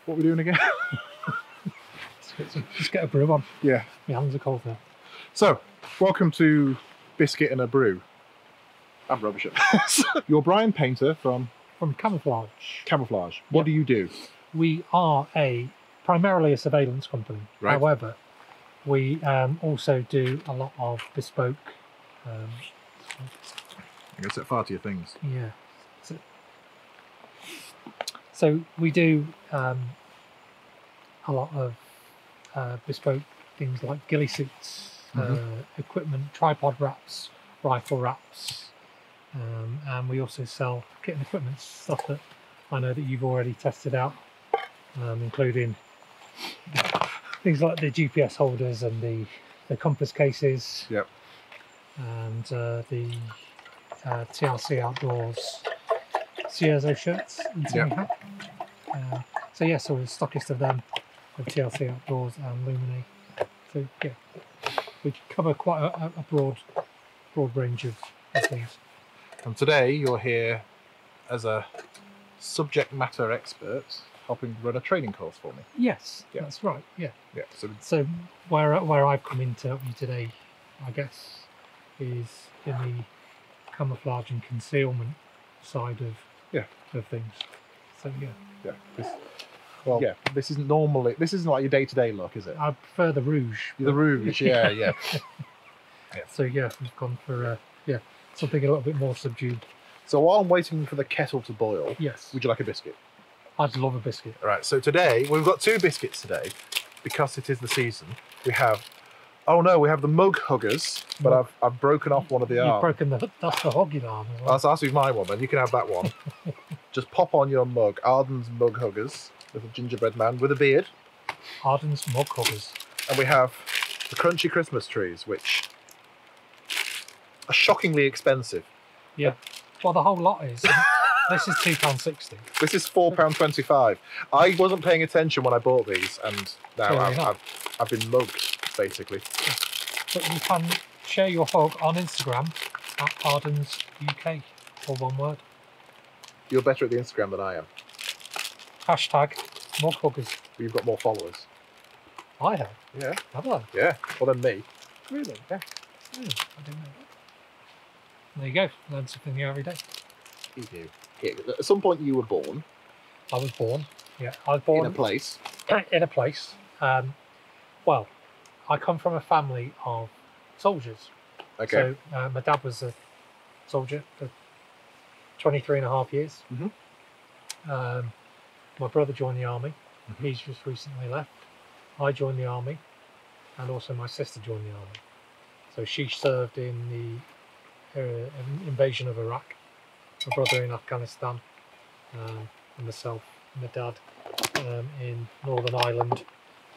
What are we doing again? Just get a brew on. Yeah. My hands are cold now. So, welcome to Biscuit and a Brew. I'm rubbish at this. You're Brian Painter from Camouflage. Kamouflage. What do you do? We are primarily a surveillance company. Right. However, we also do a lot of bespoke. I'm going to set fire to your things. Yeah. So we do a lot of bespoke things like ghillie suits, equipment, tripod wraps, rifle wraps, and we also sell kit and equipment stuff that I know that you've already tested out, including things like the GPS holders and the compass cases. Yep. And the TLC Outdoors Cierzo shirts and Timmy hat. So yeah, so we're the stockist of them, of TLC Outdoors and Lumine. So yeah, we cover quite a broad range of things. And today you're here as a subject matter expert, helping run a training course for me. Yes, Yeah. that's right. Yeah. Yeah. So where I've come in to help you today, I guess, is in the camouflage and concealment side of things. So yeah. Yeah. This isn't like your day-to-day look, is it? I prefer the rouge. The rouge, yeah. So yeah, we've gone for something a little bit more subdued. So while I'm waiting for the kettle to boil, Yes. would you like a biscuit? I'd love a biscuit. All right, so today, we've got two biscuits today, because it is the season. We have the mug huggers, but I've broken off one of the You've arms. broken that's the hogging arm as well. That's my one, then. You can have that one. Just pop on your mug, Arden's mug huggers, little gingerbread man with a beard. Arden's mug huggers. And we have the crunchy Christmas trees, which are shockingly expensive. Yeah. Well, the whole lot is. This is £2.60. This is £4.25. I wasn't paying attention when I bought these, and now I've been mugged, basically. But you can share your hug on Instagram at Arden's UK, or one word. You're better at the Instagram than I am. Hashtag mug huggers. You've got more followers. I have. Yeah. Have I? Yeah. Well, than me. Really? Yeah. I didn't know that. There you go. Learn something new every day. You do. Yeah. At some point, you were born. I was born. Yeah, I was born in a place. In a place. Well, I come from a family of soldiers. Okay. So my dad was a soldier for 23 and a half years. My brother joined the army. He's just recently left. I joined the army, and also my sister joined the army. So she served in the invasion of Iraq. My brother in Afghanistan, and myself, and my dad in Northern Ireland.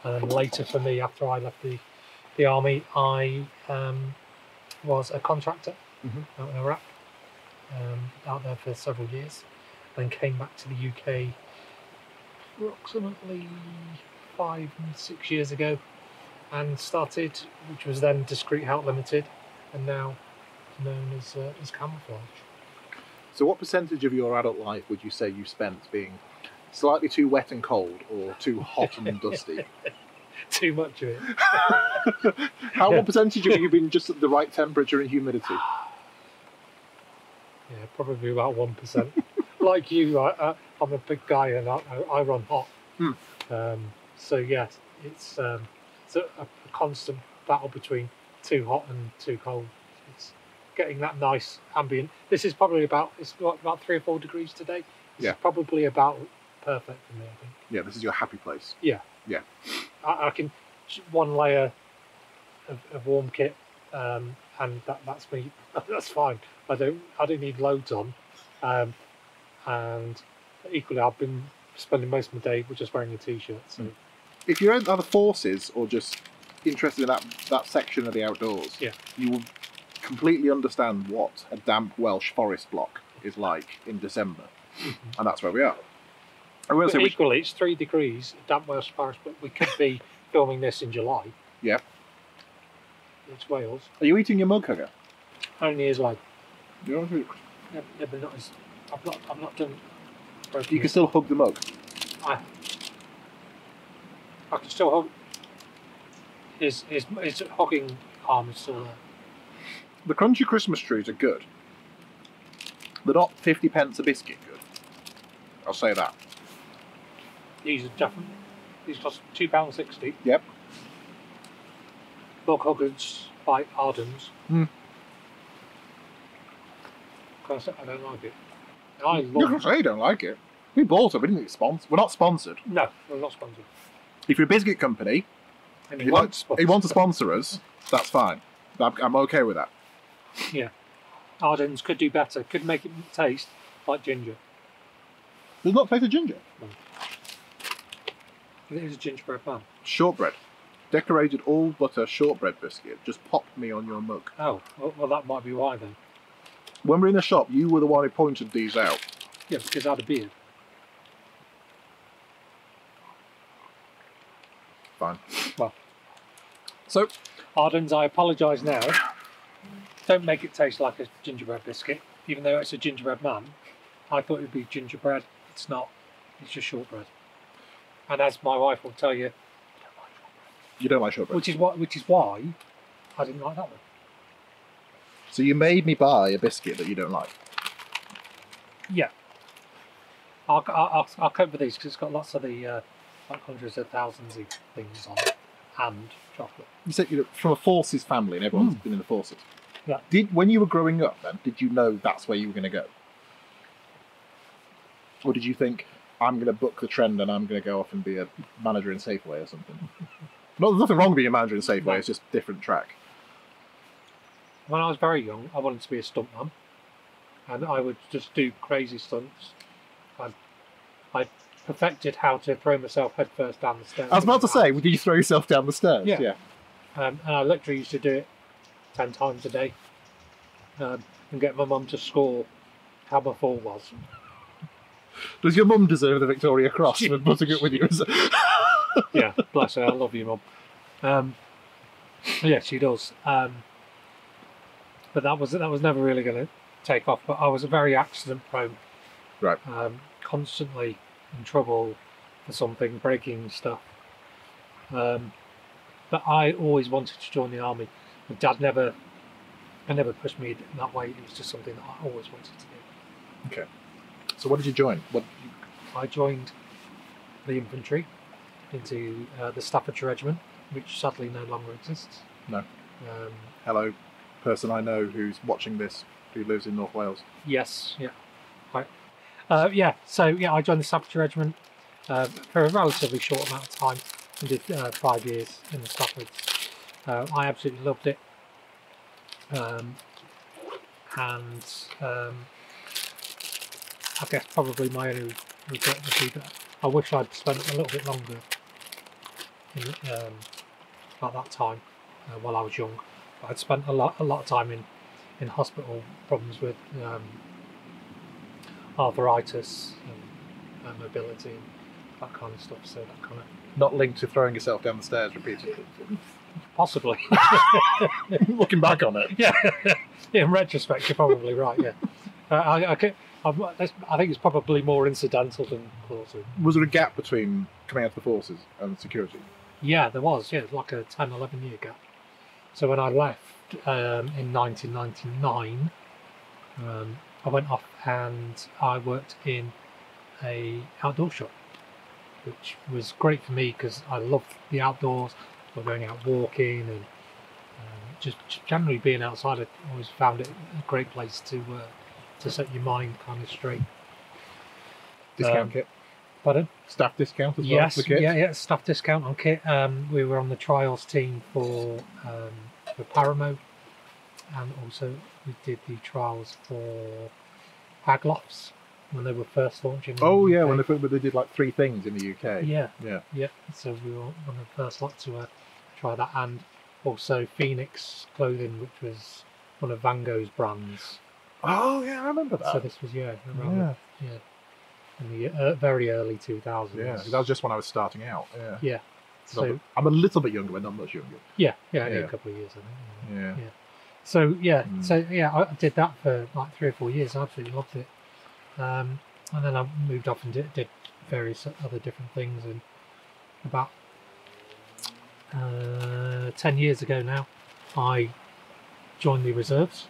And then later for me, after I left the army, I was a contractor out in Iraq, out there for several years. Then came back to the UK approximately 5 and 6 years ago, and started, which was then Discreet Health Limited, and now known as Camouflage. So what percentage of your adult life would you say you spent being slightly too wet and cold, or too hot and dusty? Too much of it. What percentage have you been just at the right temperature and humidity? Yeah, probably about 1%. Like you, I'm a big guy and I run hot. So yes, it's a constant battle between too hot and too cold. It's getting that nice ambient. This is probably about 3 or 4 degrees today. It's probably about perfect for me, I think. Yeah, this is your happy place. Yeah. Yeah. I can one layer of warm kit, and that's me. That's fine. I don't need loads on, and equally I've been spending most of my day just wearing a t-shirt. So if you're in other forces or just interested in that section of the outdoors, you will completely understand what a damp Welsh forest block is like in December, and that's where we are. But equally, it's 3 degrees, damp Welsh forest, but we could be filming this in July. Yeah. It's Wales. Are you eating your mug hugger? Only as like. Yeah, but not as. I've not done. you can still hug the mug. I can still hug. His hugging arm is still there. The crunchy Christmas trees are good. They're not 50p a biscuit good. I'll say that. These are definitely. These cost £2.60. Yep. Bug Huggers by Arden's. Mm. I don't like it. You can say you don't like it. We bought it. We didn't get sponsored. We're not sponsored. No, we're not sponsored. If you're a biscuit company, And you want to sponsor us, that's fine. I'm okay with that. Yeah. Arden's could do better. Could make it taste like ginger. Does not taste of ginger. No. It is a gingerbread man. Shortbread. Decorated all butter shortbread biscuit just popped me on your mug. Oh, well that might be why then. When we were in the shop, you were the one who pointed these out. Yeah, because I had a beard. Fine. Well. So, Arden's, I apologise now. Don't make it taste like a gingerbread biscuit, even though it's a gingerbread man. I thought it would be gingerbread. It's not. It's just shortbread. And as my wife will tell you, you don't like shortbread. Which is why I didn't like that one. So you made me buy a biscuit that you don't like. Yeah. I'll cope with these because it's got lots of the like hundreds of thousands of things on it and chocolate. You said you're from a forces family and everyone's been in the forces. Yeah. When you were growing up then, did you know that's where you were going to go? Or did you think, I'm going to book the trend and I'm going to go off and be a manager in Safeway or something? There's nothing wrong with being a manager in Safeway, it's just a different track. When I was very young, I wanted to be a stuntman. And I would just do crazy stunts. I perfected how to throw myself headfirst down the stairs. I was about to say, did you throw yourself down the stairs? Yeah. And I literally used to do it 10 times a day. And get my mum to score how my fall was. Does your mum deserve the Victoria Cross for putting it with you? Yeah, bless her. I love you, Mum. Yeah, she does. But that was never really going to take off. But I was very accident prone. Right. Constantly in trouble for something, breaking stuff. But I always wanted to join the army. My dad never pushed me that way. It was just something that I always wanted to do. Okay. So what did you join? I joined the infantry into the Staffordshire Regiment, which sadly no longer exists. No. Hello, person I know who's watching this, who lives in North Wales. Yes, yeah. Right. I joined the Staffordshire Regiment for a relatively short amount of time and did 5 years in the Staffords. I absolutely loved it. I guess probably my only regret would be that I wish I'd spent a little bit longer at that time while I was young. But I'd spent a lot of time in hospital, problems with arthritis and mobility and that kind of stuff. So that kind of not linked to throwing yourself down the stairs repeatedly. Possibly. Looking back on it, yeah. In retrospect, you're probably right. Yeah. I think it's probably more incidental than causal. Was there a gap between coming out of the forces and security? Yeah, there was. Yeah, like a 10, 11 year gap. So when I left in 1999, I went off and I worked in a outdoor shop, which was great for me because I love the outdoors. I going out walking and just generally being outside. I always found it a great place to set your mind kind of straight. Discount kit? Pardon? Staff discount as well? Yes, for kit? yeah, staff discount on kit. We were on the trials team for Paramo, and also we did the trials for Haglofs when they were first launching. Oh yeah, when they did like 3 things in the UK. Yeah. Yeah. So we were one of the first lot to try that, and also Phoenix Clothing, which was one of Van Gogh's brands. Oh yeah, I remember that. So this was in the very early 2000s. Yeah, that was just when I was starting out. Yeah. Yeah. So I'm a little bit younger, but not much younger. Yeah, only a couple of years, I think. Yeah. So I did that for like 3 or 4 years. I absolutely loved it. And then I moved off and did various other different things. And about 10 years ago now, I joined the reserves.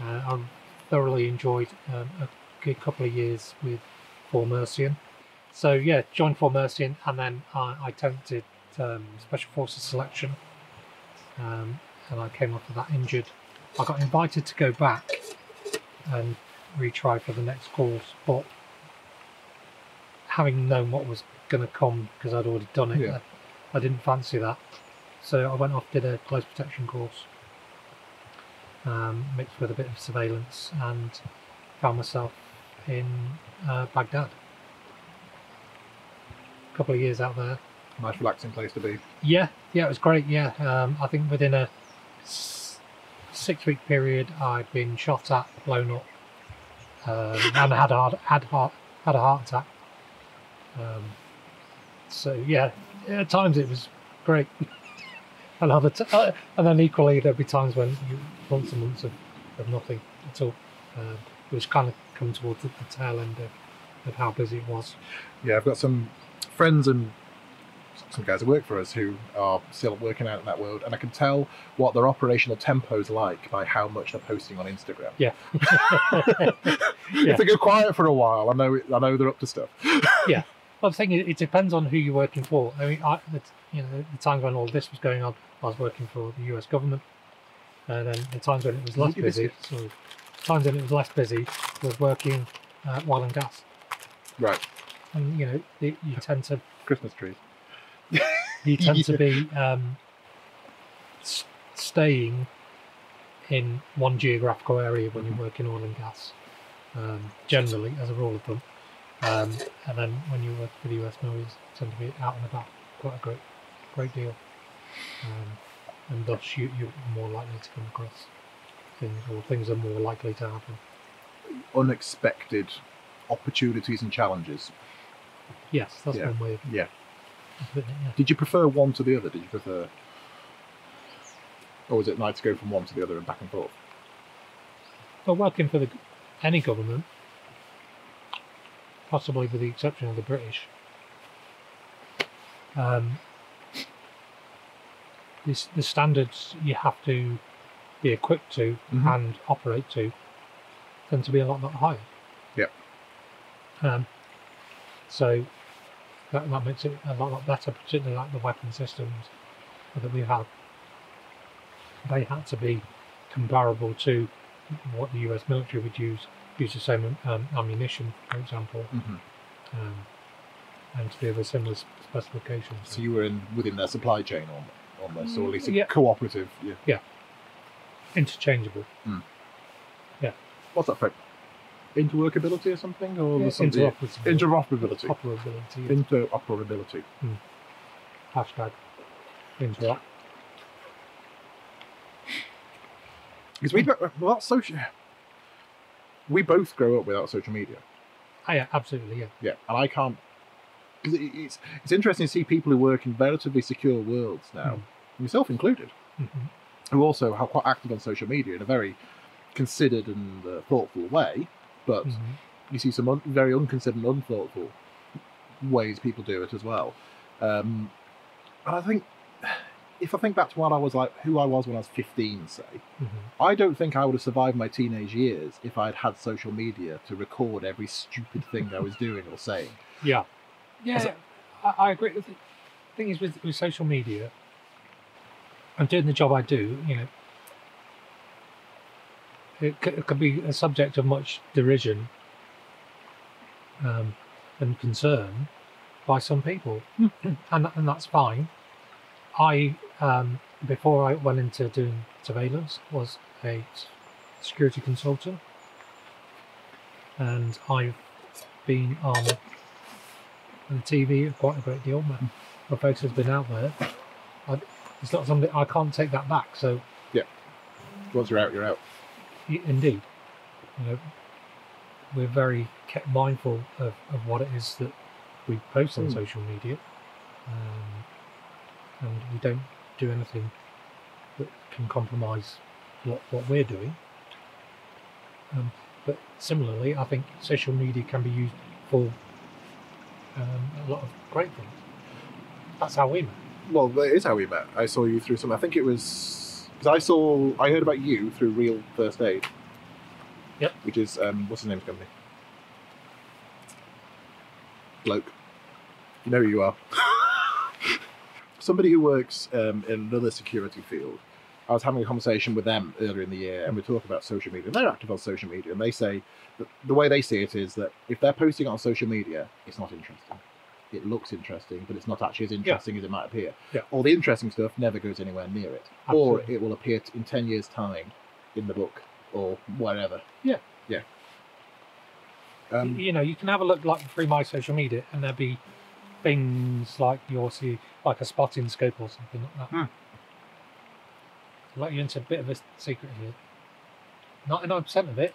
I thoroughly enjoyed a good couple of years with Four Mercian. So yeah, joined Four Mercian, and then I attempted Special Forces selection, and I came off of that injured. I got invited to go back and retry for the next course, but having known what was going to come because I'd already done it, I didn't fancy that. So I went off, did a close protection course, mixed with a bit of surveillance, and found myself in Baghdad. A couple of years out there. Nice relaxing place to be. Yeah, it was great. Yeah, I think within a 6-week period, I'd been shot at, blown up, and had a heart attack. So yeah, at times it was great, and then equally there'd be times when months and months of nothing at all. It was kind of coming towards the tail end of how busy it was. Yeah, I've got some friends and some guys who work for us who are still working out in that world, and I can tell what their operational tempo's like by how much they're posting on Instagram. Yeah. If they go quiet for a while, I know they're up to stuff. Yeah. Well, the thing is, it depends on who you're working for. I mean, the times when all this was going on, I was working for the US government, and then the times when it was less busy. Sorry, times when it was less busy was working oil and gas. Right. And you tend to Christmas trees. You tend to be staying in one geographical area when you work in oil and gas, generally, as a rule of thumb. And then when you work for the US Marines, you tend to be out and about quite a great deal. And thus you're more likely to come across things, or things are more likely to happen. Unexpected opportunities and challenges. Yes, that's one way of yeah. putting it, yeah. Did you prefer one to the other? Did you prefer, or was it nice to go from one to the other and back and forth? Well, working for any government, possibly with the exception of the British, the standards you have to be equipped to and operate to tend to be a lot higher. Yeah. So that makes it a lot better, particularly like the weapon systems that we have. They had to be comparable to what the US military would use the same ammunition, for example, and to be of a similar specification. So you were within their supply chain almost, or at least yeah. cooperative. Yeah. Interchangeable. Yeah. What's that for? Interworkability or something? Or interoperability. Interoperability. Interoperability. Interoperability. Hashtag interop. Because we both grow up without social media. Oh, yeah, absolutely, yeah. Yeah, and I can't. Because it's interesting to see people who work in relatively secure worlds now, yourself included, who also are quite active on social media in a very considered and thoughtful way. But you see some very unconsidered and unthoughtful ways people do it as well. And I think, if I think back to what I was like, who I was when I was 15, say, I don't think I would have survived my teenage years if I'd had social media to record every stupid thing I was doing or saying. Yeah. Yeah, I agree. The thing is, with social media, and doing the job I do, it could be a subject of much derision and concern by some people, and that's fine. I, before I went into doing surveillance, was a security consultant, and I've been on the TV quite a great deal. My focus has been out there. It's not something I can't take that back. So yeah, once you're out, you're out. Indeed, we're very mindful of what it is that we post on social media, and we don't do anything that can compromise what we're doing. But similarly, I think social media can be used for a lot of great things. That's how we met. Well, that is how we met. I saw you through some. I think it was because I heard about you through Real First Aid. Yep. Which is what's his name's company? Bloke. You know who you are. Somebody who works in another security field. I was having a conversation with them earlier in the year, and we talk about social media. They're active on social media, and they say that the way they see it is that if they're posting it on social media, it's not interesting. It looks interesting, but it's not actually as interesting as it might appear. Yeah. All the interesting stuff never goes anywhere near it. Absolutely. Or it will appear in 10 years' time in the book or wherever. Yeah. Yeah. You know, you can have a look like through my social media, and there'll be things like you'll see like a spotting scope or something like that. Let you into a bit of a secret here. 99% of it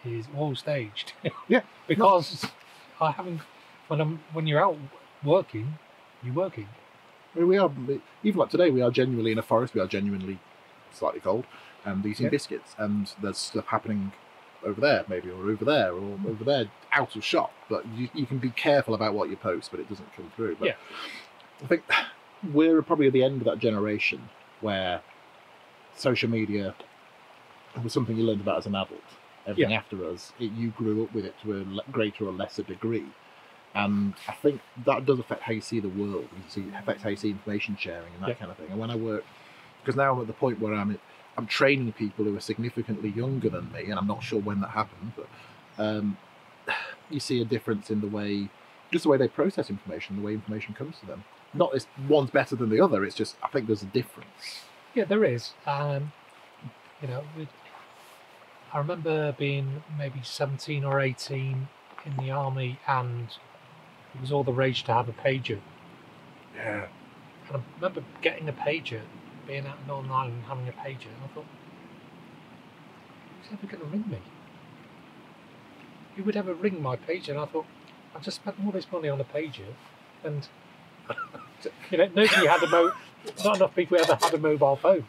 is all staged. Yeah. Because I haven't. When you're out working, you're working. I mean, we are, even like today, we are genuinely in a forest. We are genuinely slightly cold and eating biscuits, and there's stuff happening over there, maybe, or over there, out of shot. But you can be careful about what you post, but it doesn't come through. But I think we're probably at the end of that generation where social media was something you learned about as an adult. Everything after us, you grew up with it to a greater or lesser degree. And I think that does affect how you see the world. It affects how you see information sharing and that kind of thing. And when I work, because now I'm at the point where I'm training people who are significantly younger than me, and I'm not sure when that happened, but you see a difference in the way, just the way they process information, the way information comes to them. Not as one's better than the other. It's just I think there's a difference. Yeah, there is. You know, I remember being maybe 17 or 18 in the army, and it was all the rage to have a pager. Yeah. And I remember getting a pager, being out in Northern Ireland and having a pager, and I thought, who's ever going to ring me? Who would ever ring my pager? And I thought, I just spent all this money on a pager, and you know, nobody had not enough people ever had a mobile phone.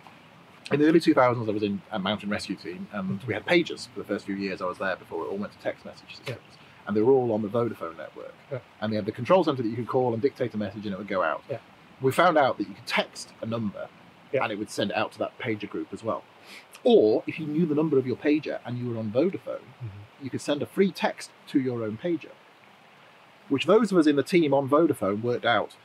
In the early 2000s, I was in a mountain rescue team, and we had pagers for the first few years I was there before it all went to text message systems. And they were all on the Vodafone network. And they had the control centre that you could call and dictate a message and it would go out. We found out that you could text a number and it would send it out to that pager group as well. Or if you knew the number of your pager and you were on Vodafone, you could send a free text to your own pager, which those of us in the team on Vodafone worked out.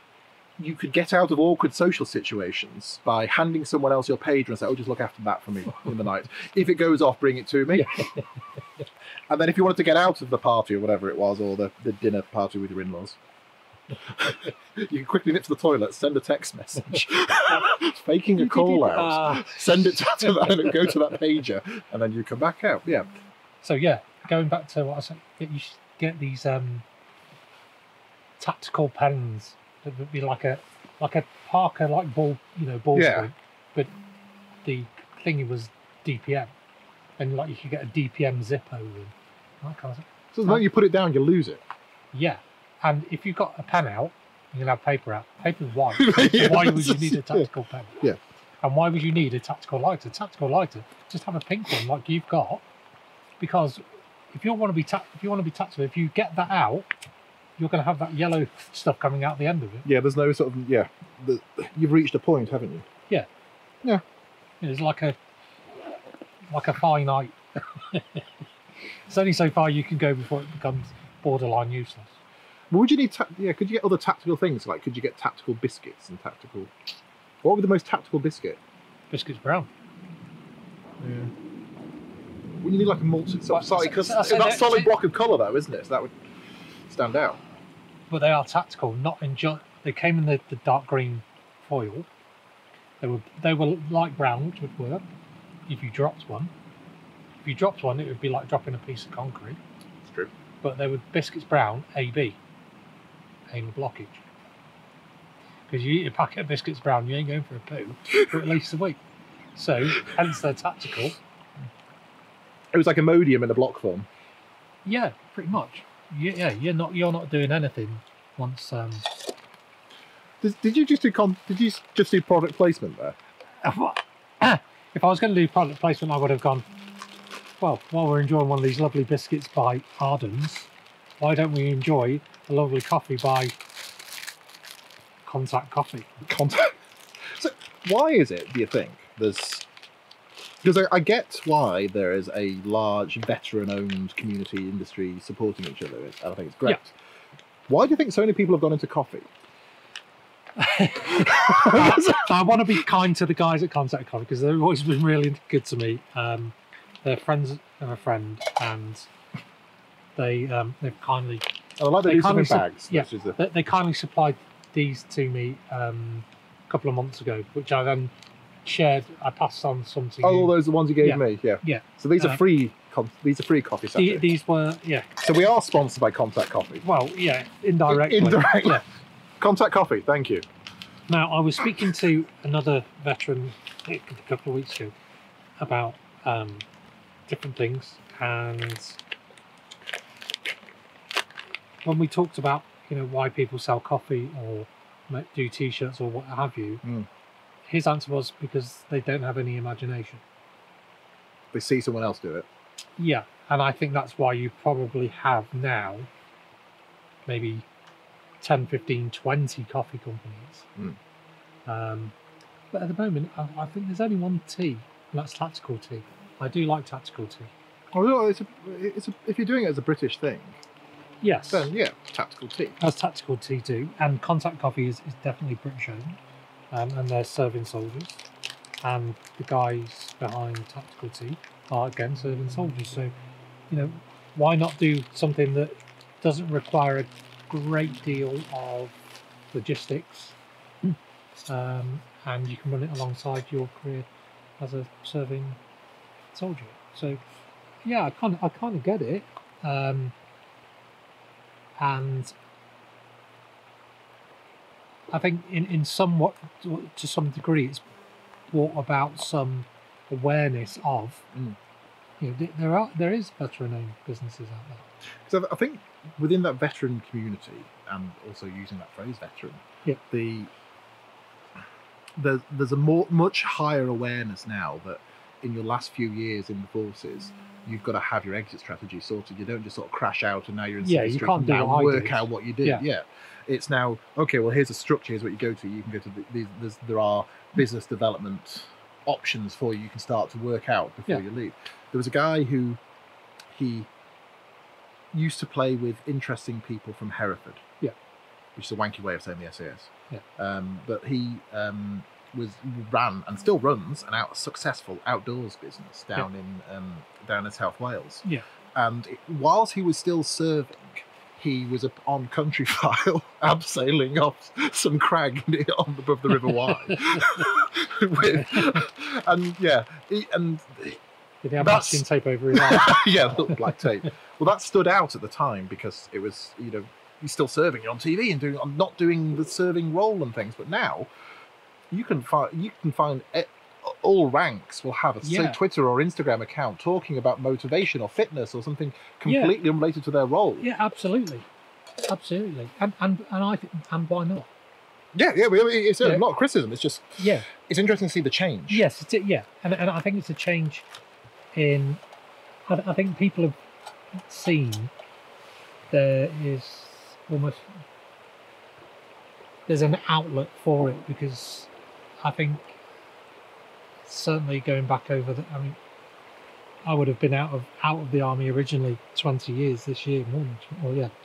You could get out of awkward social situations by handing someone else your pager and say, oh, just look after that for me in the night. If it goes off, bring it to me. And then if you wanted to get out of the party or whatever it was, or the dinner party with your in-laws, you can quickly nip to the toilet, send a text message, faking a call out, send it to that, and go to that pager, and then you come back out. Yeah. So yeah, going back to what I said, you should get these tactical pens. It would be like a Parker ball string, but the thingy was DPM, and like you could get a DPM Zippo and that kind of stuff. So when you put it down, you lose it. Yeah, and if you've got a pen out, you can have paper out. Paper's white. Why would you need a tactical pen? Yeah. And why would you need a tactical lighter? Tactical lighter, just have a pink one like you've got, because if you want to be tactical, if you get that out, you're going to have that yellow stuff coming out the end of it. Yeah, there's no sort of, you've reached a point, haven't you? Yeah. Yeah. It's like a finite. It's only so far you can go before it becomes borderline useless. Well, would you need, could you get other tactical things? Like, could you get tactical biscuits and tactical... What would be the most tactical biscuit? Biscuits brown. Yeah. Well, you need like a because that solid block of colour though, isn't it? So that would stand out. But they are tactical, not in they came in the dark green foil. They were light brown, which would work if you dropped one. If you dropped one, it would be like dropping a piece of concrete. It's true. But they were biscuits brown, AB, anal blockage. Because you eat a packet of biscuits brown, you ain't going for a poo for at least a week. So, hence they're tactical. It was like Imodium in a block form. Yeah, pretty much. Yeah, you're not doing anything once. Did you just do product placement there? If I was going to do product placement, I would have gone, well, while we're enjoying one of these lovely biscuits by Arden's, why don't we enjoy a lovely coffee by Contact Coffee. So why is it, do you think, there's... Because I get why there is a large veteran-owned community industry supporting each other. I think it's great. Yeah. Why do you think so many people have gone into coffee? I want to be kind to the guys at Contact Coffee because they've always been really good to me. They're friends of a friend, and they've kindly... I like they do something in bags. Yeah, they kindly supplied these to me a couple of months ago, which I then shared. I passed on some to you. Oh, those are the ones you gave me. Yeah. Yeah. So these are free. These are free coffee sachets. These were So we are sponsored by Contact Coffee. Well, yeah, indirectly. Indirectly. Yeah. Contact Coffee. Thank you. Now, I was speaking to another veteran a couple of weeks ago about different things, and when we talked about why people sell coffee or do t-shirts or what have you, his answer was because they don't have any imagination. They see someone else do it. Yeah, and I think that's why you probably have now maybe 10, 15, 20 coffee companies. But at the moment, I think there's only one tea, and that's Tactical Tea. I do like Tactical Tea. Oh, no, if you're doing it as a British thing, yes, then yeah, Tactical Tea. As Tactical Tea do, and Contact Coffee is definitely British owned, and they're serving soldiers, and the guys behind Tactical Tea are again serving soldiers. So, why not do something that doesn't require a great deal of logistics, and you can run it alongside your career as a serving soldier. So, yeah, I kind of get it. And I think in somewhat to some degree it's brought about some awareness of there is veteran-owned businesses out there. So I think within that veteran community, and also using that phrase veteran, there's a much higher awareness now that in your last few years in the forces, you've got to have your exit strategy sorted. You don't just sort of crash out and now you're in you can't do now work out what you did. Yeah. It's now, okay, well, here's a structure, here's what you go to. You can go to there are business development options for you. You can start to work out before you leave. There was a guy who he used to play with interesting people from Hereford. Yeah. Which is a wanky way of saying the SAS. Yeah. But he ran and still runs a successful outdoors business down in South Wales. Yeah. And whilst he was still serving, he was on Country File abseiling off some crag above the River Wye. Did he have masking tape over his eyes? Yeah, little black tape. Well, that stood out at the time because it was, he's still serving, you're on TV and not doing the serving role and things. But now you can find all ranks will have a say Twitter or Instagram account talking about motivation or fitness or something completely unrelated to their role. Yeah, absolutely, and I think, and why not? Yeah. It's not a criticism. It's just it's interesting to see the change. Yes, and I think it's a change in. I think people have seen there's an outlet for it, because I think certainly going back over I would have been out of the army originally 20 years this year,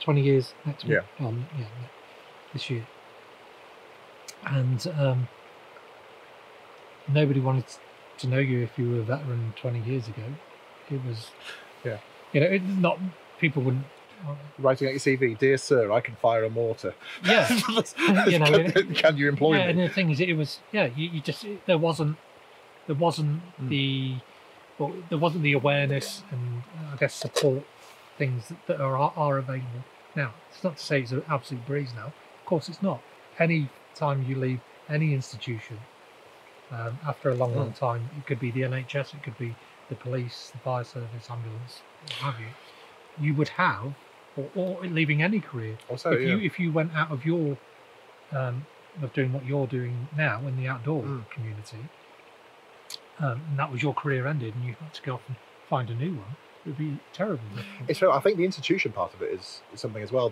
20 years next week. This year. And nobody wanted to know you if you were a veteran 20 years ago. It was, not, people wouldn't. Writing out your CV, dear sir, I can fire a mortar. Yeah, can you employ me? And the thing is, it was there wasn't the awareness and I guess support things that are available now. It's not to say it's an absolute breeze now. Of course, it's not. Any time you leave any institution after a long time, it could be the NHS, it could be the police, the fire service, ambulance, what have you. You would have, or leaving any career, if you went out of your of doing what you're doing now in the outdoor community, and that was your career ended, and you had to go off and find a new one, it would be terrible. It's true. I think the institution part of it is something as well.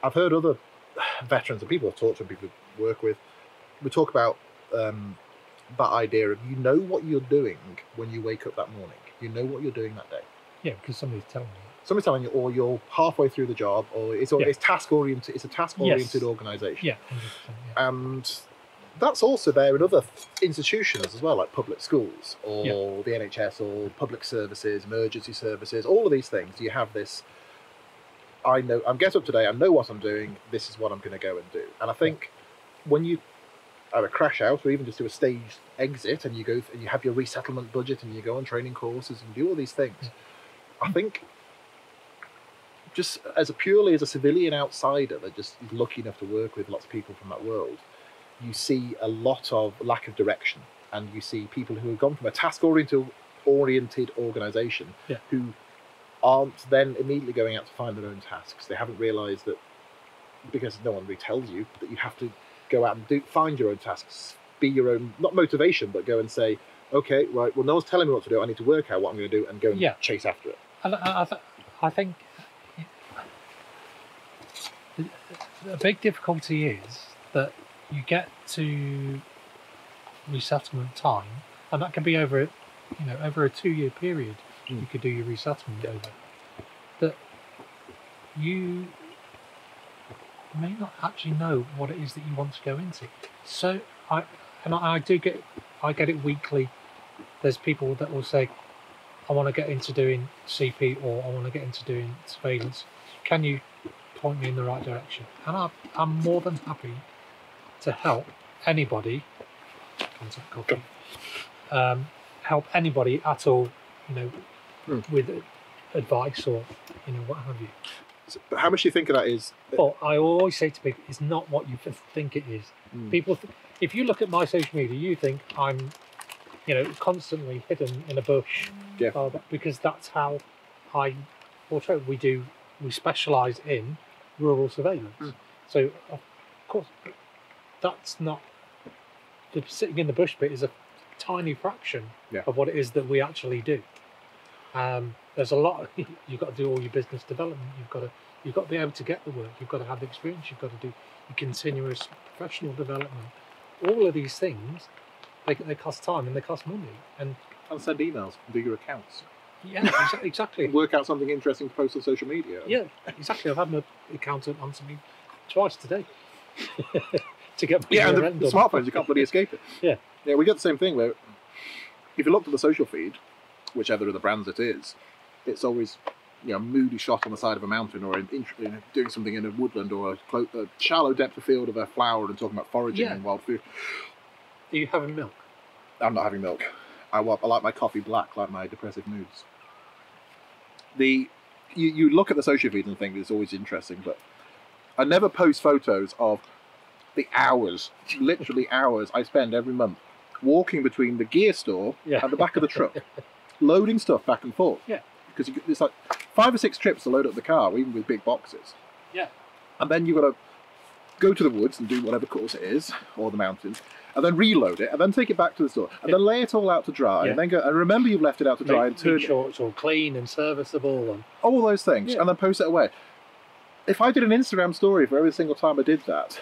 I've heard other veterans and people I've talked to and people I work with, we talk about that idea of, you know what you're doing when you wake up that morning. You know what you're doing that day. Yeah, because somebody's telling you. Somebody's telling you, or you're halfway through the job, or it's task oriented. It's a task oriented organisation. Yeah, 100%, yeah. And that's also there in other institutions as well, like public schools or the NHS or public services, emergency services. All of these things, you have this. I know. I'm get up today. I know what I'm doing. This is what I'm going to go and do. And I think when you either crash out or even just do a staged exit, and you go and you have your resettlement budget and you go on training courses and do all these things, I think. Just as purely as a civilian outsider that just is lucky enough to work with lots of people from that world, you see a lot of lack of direction, and you see people who have gone from a task-oriented organisation who aren't then immediately going out to find their own tasks. They haven't realised that, because no one really tells you, that you have to go out and find your own tasks, be your own, not motivation, but go and say, okay, right, well, no one's telling me what to do. I need to work out what I'm going to do and go and chase after it. And I think the big difficulty is that you get to resettlement time, and that can be over a 2-year period. You could do your resettlement over. That you may not actually know what it is that you want to go into. So I get it weekly. There's people that will say, I want to get into doing CP, or I want to get into doing surveillance. Can you point me in the right direction? And I'm more than happy to help anybody. Contact coffee. Help anybody at all, with advice or what have you. So, but how much do you think of that is? Well, I always say to people, it's not what you think it is. People, if you look at my social media, you think I'm, constantly hidden in a bush. Yeah. Because that's how I portray. We specialise in rural surveillance. So, of course, that's not. The sitting in the bush bit is a tiny fraction of what it is that we actually do. There's a lot. You've got to do all your business development. You've got to be able to get the work. You've got to have the experience. You've got to do your continuous professional development. All of these things, they cost time and they cost money. And send emails, do your accounts. Yeah, exactly. Work out something interesting to post on social media. Yeah, exactly. I've had my accountant answer me twice today to get my and the smartphones, you can't bloody escape it. Yeah, we get the same thing where if you look at the social feed, whichever of the brands it is, it's always a moody shot on the side of a mountain, or doing something in a woodland, or a shallow depth of field of a flower, and talking about foraging and wild food. Are you having milk? I'm not having milk. I like my coffee black, like my depressive moods. You look at the social feed and think it's always interesting, but I never post photos of the hours, literally hours, I spend every month walking between the gear store and the back of the truck, loading stuff back and forth. Yeah. Because it's like 5 or 6 trips to load up the car, even with big boxes. Yeah. And then you've got to go to the woods and do whatever course it is, or the mountains, and then reload it, and then take it back to the store, and then lay it all out to dry, and then go and remember you've left it out to dry, and make sure it's all clean and serviceable, and all those things, and then post it away. If I did an Instagram story for every single time I did that,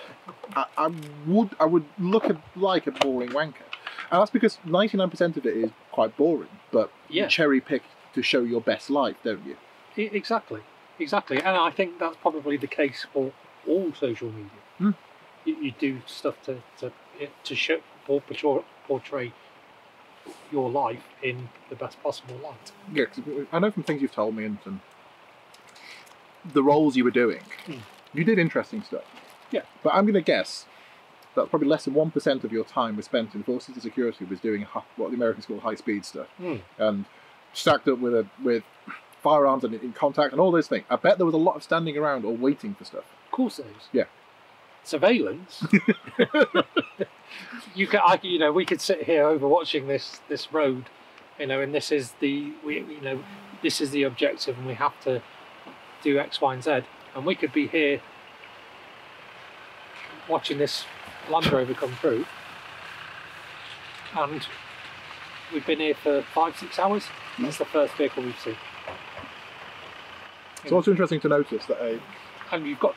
I would look like a boring wanker, and that's because 99% of it is quite boring. But you cherry pick to show your best life, don't you? Exactly, and I think that's probably the case for all social media. You do stuff to show or portray your life in the best possible light. Yeah, 'cause I know from things you've told me and the roles you were doing, you did interesting stuff. Yeah. But I'm going to guess that probably less than 1% of your time was spent in forces of security was doing what the Americans call high-speed stuff, and stacked up with firearms and in contact and all those things. I bet there was a lot of standing around or waiting for stuff. Of course there is. Yeah. Surveillance. We could sit here overwatching this road, and this is the objective, and we have to do X, Y, and Z, and we could be here watching this Land Rover come through, and we've been here for 5-6 hours. That's the first vehicle we've seen. It's also interesting to notice that and you've got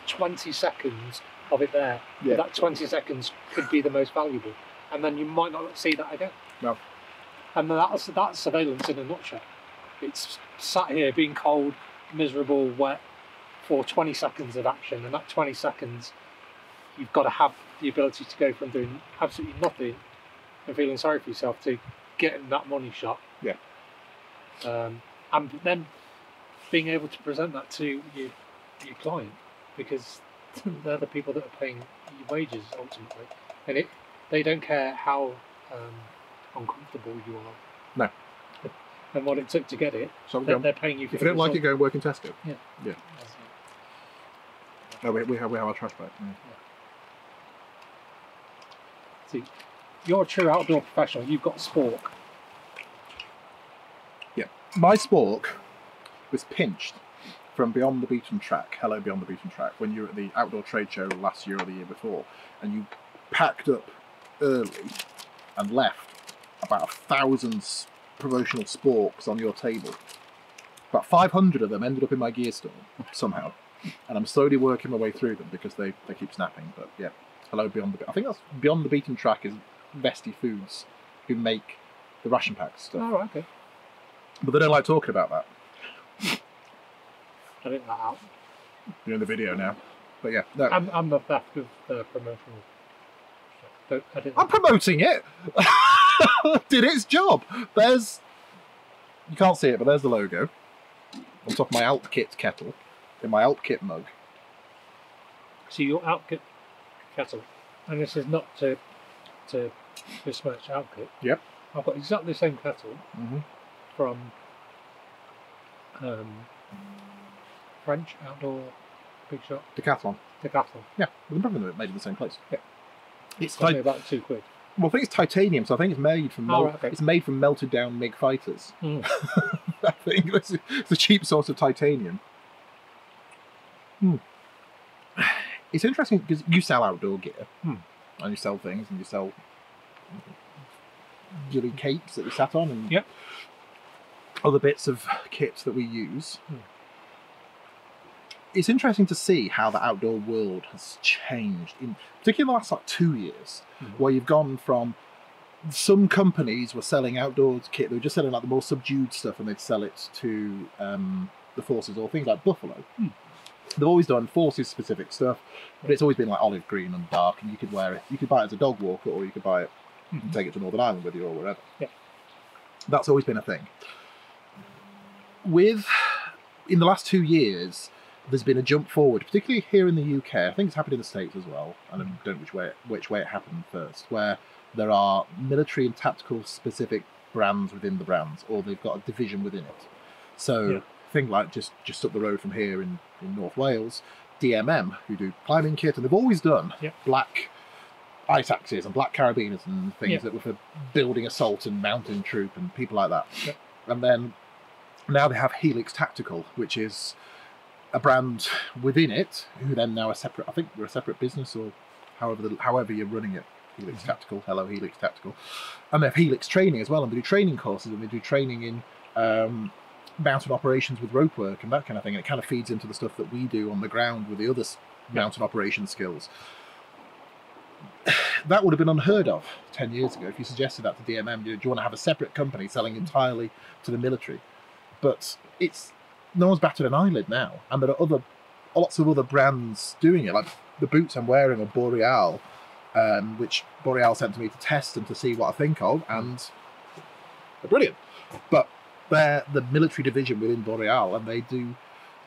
20 seconds of it there. Yeah. That 20 seconds could be the most valuable, and then you might not see that again. No. And that's surveillance in a nutshell. It's sat here being cold, miserable, wet for 20 seconds of action, and that 20 seconds, you've got to have the ability to go from doing absolutely nothing and feeling sorry for yourself to getting that money shot. Yeah. And then being able to present that to your client, because they're the people that are paying your wages ultimately, and they don't care how uncomfortable you are. No. And what it took to get it, So they're paying you for. If you don't like it, go and work in Tesco. Yeah. Yeah. Oh, we have our trash bag. Yeah. See, you're a true outdoor professional. You've got a spork. Yeah. My spork was pinched from Beyond the Beaten Track. Hello, Beyond the Beaten Track. When you were at the outdoor trade show last year or the year before, and you packed up early and left about 1,000 promotional sporks on your table. About 500 of them ended up in my gear store somehow, and I'm slowly working my way through them because they keep snapping. But yeah, hello Beyond the. I think that's Beyond the Beaten Track is Vesty Foods, who make the ration pack stuff. Oh, okay. But they don't like talking about that. I didn't that out. You're in the video now. But yeah, no. I'm not that with promotional. I'm promoting it. Did its job. There's, you can't see it, but there's the logo on top of my Alp Kit kettle in my Alp Kit mug. So your Alp Kit kettle, and this is not to besmirch Alp Kit. Yep. I've got exactly the same kettle from French outdoor big shop. Decathlon. Yeah, they're probably made in the same place. Yeah. It's about £2. Well, I think it's titanium, so I think it's made from it's made from melted down MiG fighters. I think it's a cheap source of titanium. It's interesting because you sell outdoor gear, and you sell things, and you sell jilly capes that we sat on, and other bits of kit that we use. It's interesting to see how the outdoor world has changed, particularly in the last 2 years, where you've gone from some companies were selling outdoor kit, they were just selling like the more subdued stuff, and they'd sell it to the forces or things like Buffalo. They've always done forces specific stuff, but it's always been like olive green and dark, and you could wear it. You could buy it as a dog walker, or you could buy it and take it to Northern Ireland with you or wherever. Yeah. That's always been a thing. In the last 2 years, there's been a jump forward, particularly here in the UK. I think it's happened in the States as well, and I don't know which way it happened first, where there are military and tactical specific brands within the brands, or they've got a division within it. So thing like just up the road from here in North Wales, DMM, who do climbing kit, and they've always done black ice axes and black carabiners and things that were for building assault and mountain troop and people like that. And then now they have Helix Tactical, which is a brand within it, who then now are separate. I think we're a separate business, or however you're running it. Helix Tactical, hello Helix Tactical, and they have Helix Training as well, and they do training courses, and they do training in mountain operations with rope work and that kind of thing. And it kind of feeds into the stuff that we do on the ground with the other mountain operation skills. That would have been unheard of 10 years ago if you suggested that to DMM. Do you want to have a separate company selling entirely to the military? But no one's batted an eyelid now, and there are lots of other brands doing it. Like the boots I'm wearing are Boreal, which Boreal sent to me to test and to see what I think of, and they're brilliant. But they're the military division within Boreal, and they do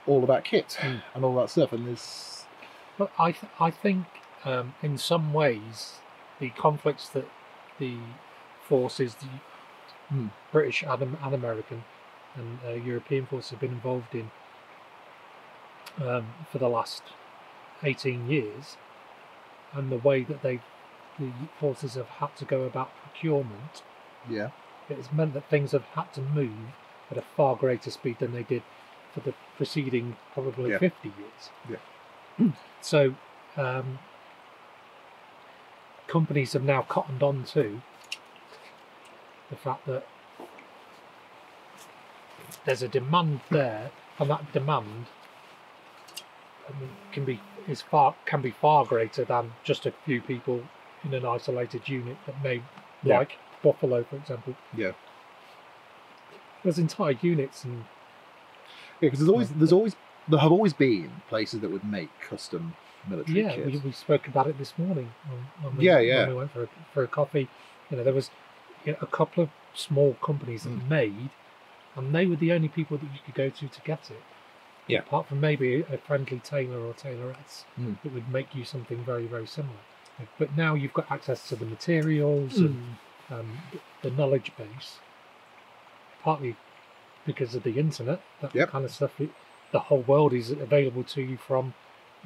all of that kit and all that stuff. And there's, but I think in some ways the conflicts that the forces, the British and American and European forces have been involved in for the last 18 years, and the way that the forces have had to go about procurement, it has meant that things have had to move at a far greater speed than they did for the preceding probably 50 years. So companies have now cottoned on to the fact that there's a demand there, and that demand can be far greater than just a few people in an isolated unit that may like Buffalo, for example. Yeah. There's entire units, and because there have always been places that would make custom military kits. We spoke about it this morning when we went for a coffee. There was a couple of small companies that made, and they were the only people that you could go to get it. Yeah. Apart from maybe a friendly tailor or tailoress that would make you something very, very similar. But now you've got access to the materials and the knowledge base, partly because of the internet, that kind of stuff. The whole world is available to you from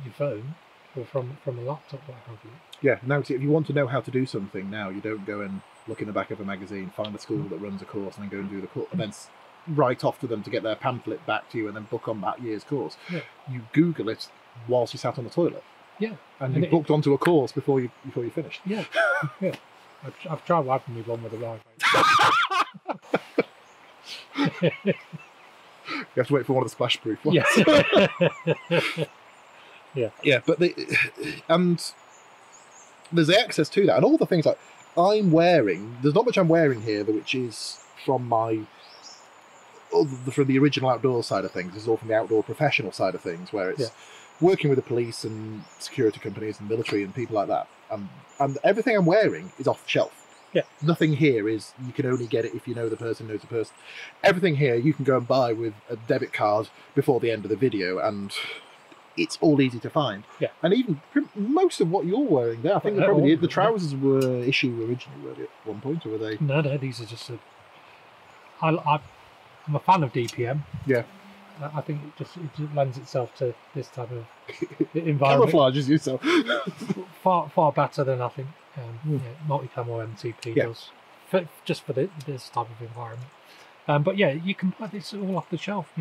your phone or from a laptop, what have you. Yeah, now if you want to know how to do something now, you don't go and look in the back of a magazine, find a school that runs a course, and then go and do the course, and then write off to them to get their pamphlet back to you and then book on that year's course. Yeah. You Google it whilst you sat on the toilet. Yeah. And you booked onto a course before you finished. Yeah. Yeah. I've tried wiping me one with a rag. You have to wait for one of the splash proof ones. Yes. Yeah, but and there's access to that, and all the things like I'm wearing. There's not much I'm wearing here, which is from from the original outdoor side of things. This is all from the outdoor professional side of things, where it's working with the police and security companies and military and people like that. And everything I'm wearing is off the shelf. Yeah. Nothing here is, you can only get it if you know the person knows the person. Everything here you can go and buy with a debit card before the end of the video, and it's all easy to find. Yeah. And even most of what you're wearing there, I think probably the trousers were issue originally, were they, at one point, or were they? No, these are just I'm a fan of DPM. Yeah. I think it just lends itself to this type of environment. Camouflages yourself. far better than I think multi-camo MTP does, just for this type of environment. But yeah, you can buy this all off the shelf.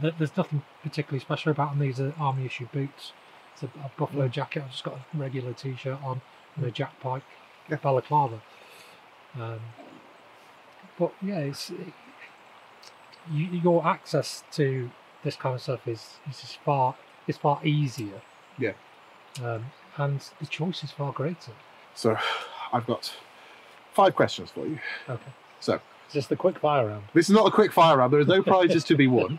There's nothing particularly special about them. These are army issue boots. It's a buffalo jacket. I've just got a regular t-shirt on and a Jack Pike balaclava. But yeah, your access to this kind of stuff is far easier. Yeah. And the choice is far greater. So, I've got 5 questions for you. Okay. So, is this the quick fire round? This is not a quick fire round. There is no prizes to be won.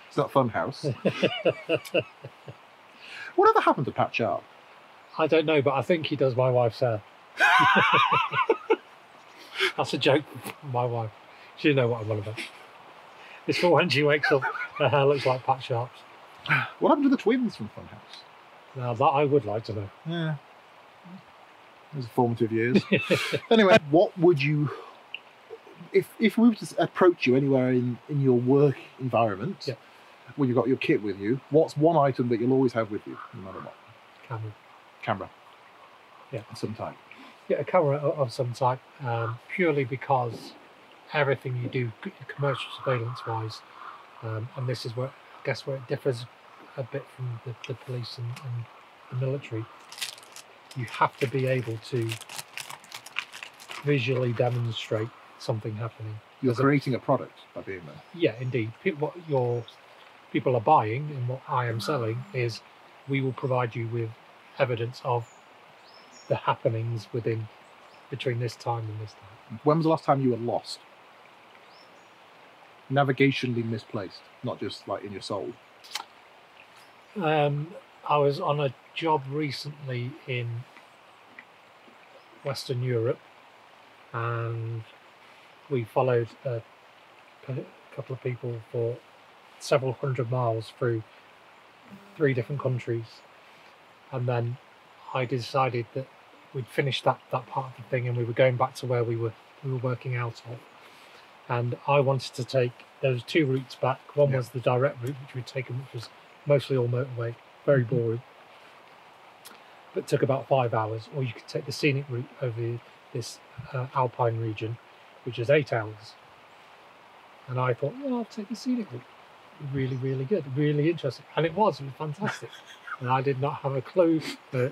It's not Funhouse. Whatever happened to Pat Sharp? I don't know, but I think he does my wife's hair. That's a joke from my wife. She know what I'm on about. It's for when she wakes up, her hair looks like Pat Sharp's. What happened to the twins from Funhouse? Now that I would like to know. Yeah. Those are formative years. Anyway, what would you, if we were to approach you anywhere in your work environment, when you've got your kit with you, what's one item that you'll always have with you, no matter what? Camera. Yeah. Of some type. Yeah, a camera of some type, purely because everything you do commercial surveillance wise, and this is where I guess where it differs a bit from the police and the military, you have to be able to visually demonstrate something happening. You're creating a product by being there. Yeah, indeed. What your people are buying and what I am selling is, we will provide you with evidence of the happenings between this time and this time. When was the last time you were lost? Navigationally misplaced, not just like in your soul. I was on a job recently in Western Europe, and we followed a couple of people for several hundred miles through 3 different countries, and then I decided that we'd finished that part of the thing, and we were going back to where we were working out of. And I wanted to take, there was 2 routes back. One was the direct route, which we'd taken, which was mostly all motorway, very boring, but took about 5 hours. Or you could take the scenic route over this alpine region, which is 8 hours. And I thought, well, I'll take the scenic route. Really, really good, really interesting. And it was fantastic. And I did not have a clue. The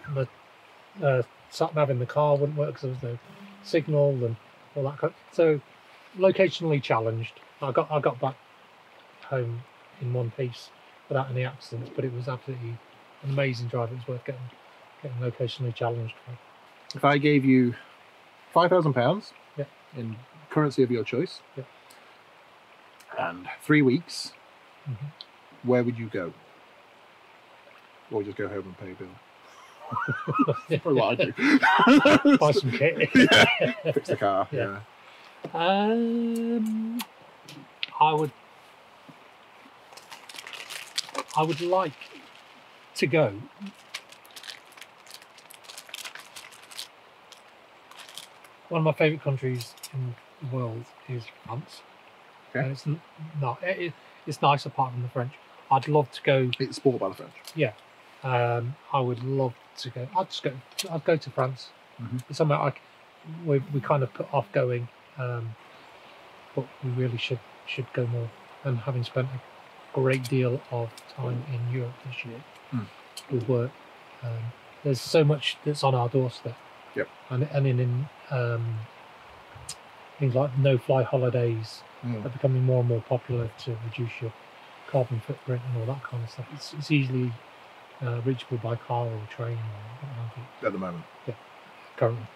sat-nav in the car wouldn't work because there was no signal and all that kind of, so locationally challenged. I got back home in one piece, without any accidents, but it was absolutely an amazing drive. It was worth getting locationally challenged for. If I gave you £5,000 Yeah. in currency of your choice, yeah. and 3 weeks, where would you go? Or just go home and pay a bill? That's probably what I do. Buy some kit. Yeah. Fix the car. Yeah. Yeah. I would like to go. One of my favourite countries in the world is France. Okay. And it's nice apart from the French. I'd love to go. It's spoiled by the French. Yeah. I would love to go. I'd go to France. It's somewhere we kind of put off going, but we really should go more. And having spent a great deal of time in Europe this year with work, there's so much that's on our doorstep. Yep. And in things like no-fly holidays are becoming more and more popular to reduce your carbon footprint and all that kind of stuff. It's easily reachable by car or train. At the moment. Yeah. Currently.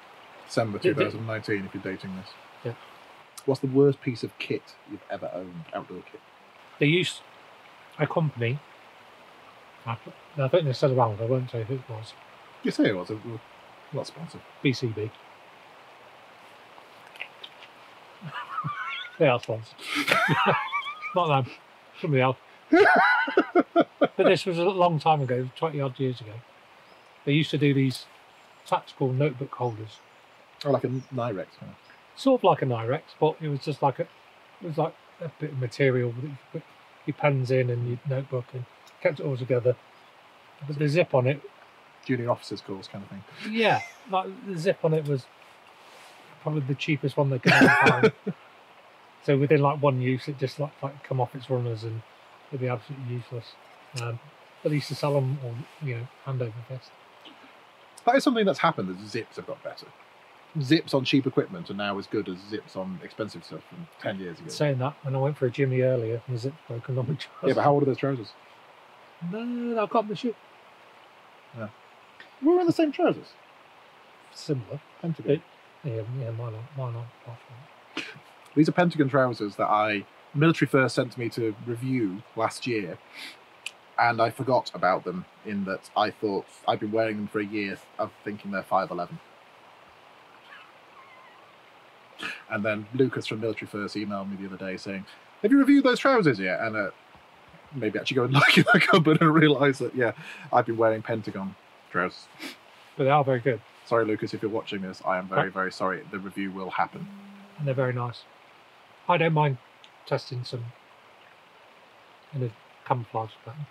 December 2019, if you're dating this. Yeah. What's the worst piece of kit you've ever owned, outdoor kit? They used a company, I think they're still around, I won't say who it was. You say it was, we're not sponsored. BCB. They are sponsored. Not them, somebody else. But this was a long time ago, 20 odd years ago. They used to do these tactical notebook holders. Oh, like a Nyrex. Huh? Sort of like a Nyrex, but it was just like a bit of material that you could put your pens in and your notebook and kept it all together. But the zip on it, junior officers course kind of thing. Yeah, like the zip on it was probably the cheapest one they could find. So within like one use, it just like come off its runners and it'd be absolutely useless. But they used to sell them, or hand over fist. That is something that's happened. As zips have got better. Zips on cheap equipment are now as good as zips on expensive stuff from 10 years ago. Saying that, when I went for a Jimmy earlier, the zip broken on my trousers. Yeah, but how old are those trousers? No, I've got them to shoot. Yeah. We're wearing the same trousers. Similar. Pentagon. Yeah, mine aren't. These are Pentagon trousers that Military First sent me to review last year, and I forgot about them in that I thought I'd been wearing them for a year of thinking they're 5'11". And then Lucas from Military First emailed me the other day saying, "Have you reviewed those trousers yet?" And maybe actually go and look in the cupboard and realise that, yeah, I've been wearing Pentagon trousers. But they are very good. Sorry, Lucas, if you're watching this, I am very, very sorry. The review will happen. And they're very nice. I don't mind testing some in a camouflage pattern.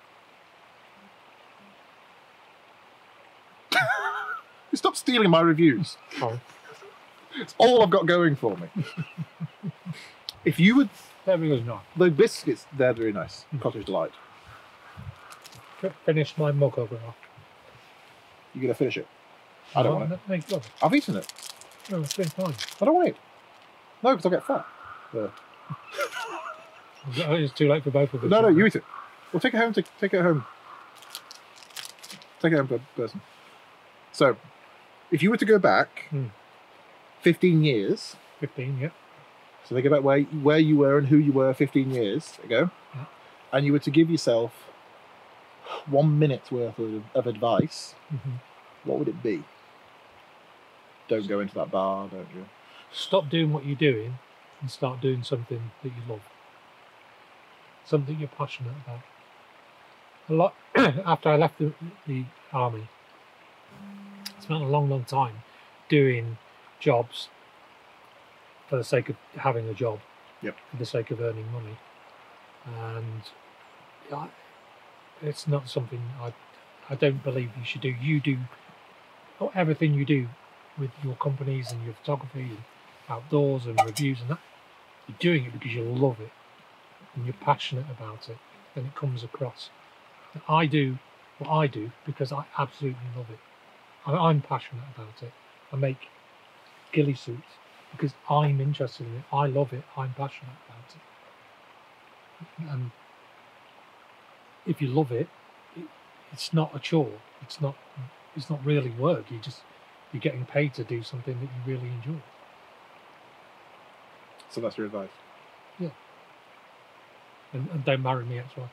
Stop stealing my reviews. Sorry. It's all I've got going for me. If you would... They're really nice. The biscuits, they're very nice. Cottage Delight. Finish my mug over. You're going to finish it? I don't want it. No, I've eaten it. No, it's been fine. I don't want it. No, because I'll get fat. It's too late for both of us. No, you eat it. Well, take it home. Take it home. Take it home, person. So, if you were to go back 15 years... 15, yeah. So they go back where you were and who you were 15 years ago, and you were to give yourself 1 minute's worth of advice, what would it be? Don't go into that bar, don't you? Stop doing what you're doing and start doing something that you love. Something you're passionate about. A lot after I left the army, I spent a long time doing jobs for the sake of having a job, for the sake of earning money, and it's not something I don't believe you should do. You do everything you do with your companies and your photography and outdoors and reviews and that. You're doing it because you love it and you're passionate about it, and it comes across. And I do what I do because I absolutely love it. I'm passionate about it. I make ghillie suits because I'm interested in it. I love it. I'm passionate about it. And if you love it, it's not a chore. It's not really work. You're getting paid to do something that you really enjoy. So that's your advice. Yeah. And don't marry me, that's why.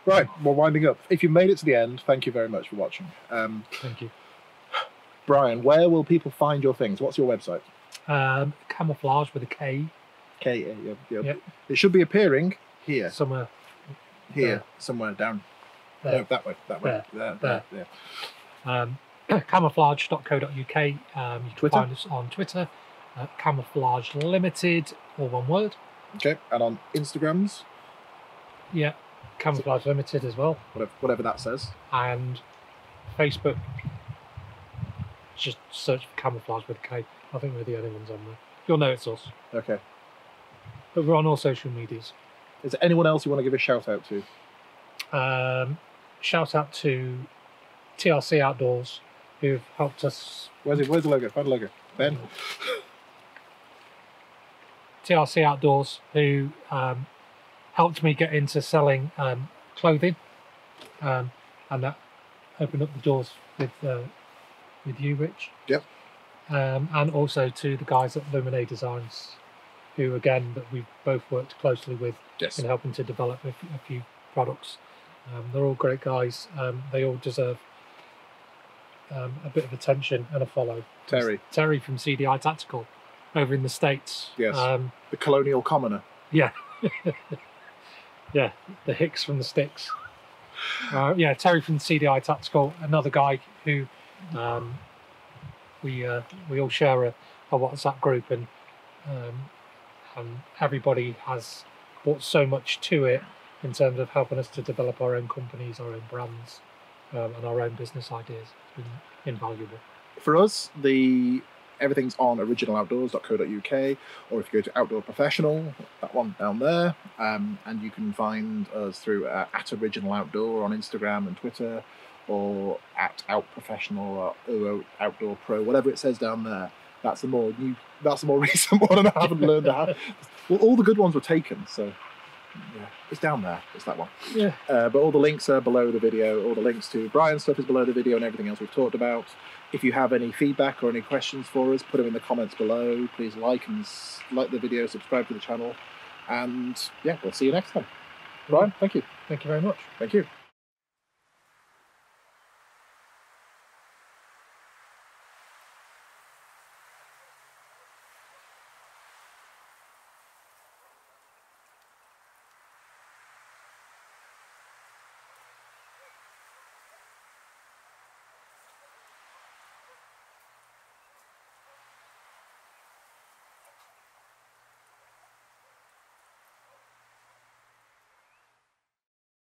Right, we're winding up. If you made it to the end, thank you very much for watching. Thank you. Brian, where will people find your things? What's your website? Camouflage with a K. K. Yeah. Yep. It should be appearing here. Somewhere. Here, there. somewhere down. There. No, that way. There. Camouflage.co.uk. You can Twitter? find us on Twitter. Kamouflage Ltd, all one word. Okay, and on Instagrams? Yeah, Kamouflage Ltd as well. Whatever that says. And Facebook, just search for Camouflage with a K. I think we're the only ones on there. You'll know it's us. Okay. But we're on all social medias. Is there anyone else you want to give a shout out to? Shout out to TRC Outdoors, who've helped us. Where's the logo? Find the logo. Ben? TRC Outdoors, who helped me get into selling clothing, and that opened up the doors with you, Rich. Yep. And also to the guys at Luminae Designs, who again that we've both worked closely with in helping to develop a few products. They're all great guys. They all deserve a bit of attention and a follow. Terry from CDI Tactical over in the States. Yes. The colonial commoner. Yeah. Yeah, the Hicks from the sticks. Yeah, Terry from CDI Tactical, another guy who we all share a WhatsApp group, and everybody has brought so much to it in terms of helping us to develop our own companies, our own brands, and our own business ideas. It's been invaluable. For us, everything's on originaloutdoors.co.uk, or if you go to Outdoor Professional, that one down there, and you can find us through at Original Outdoor on Instagram and Twitter, or at Out Professional or Outdoor Pro, whatever it says down there. That's the more recent one, and I haven't learned how. Well, all the good ones were taken, so yeah, it's down there. It's that one. Yeah. But all the links are below the video. All the links to Brian's stuff is below the video, and everything else we've talked about. If you have any feedback or any questions for us, put them in the comments below. Please like the video, subscribe to the channel, and yeah, we'll see you next time. Brian, thank you. Thank you very much. Thank you.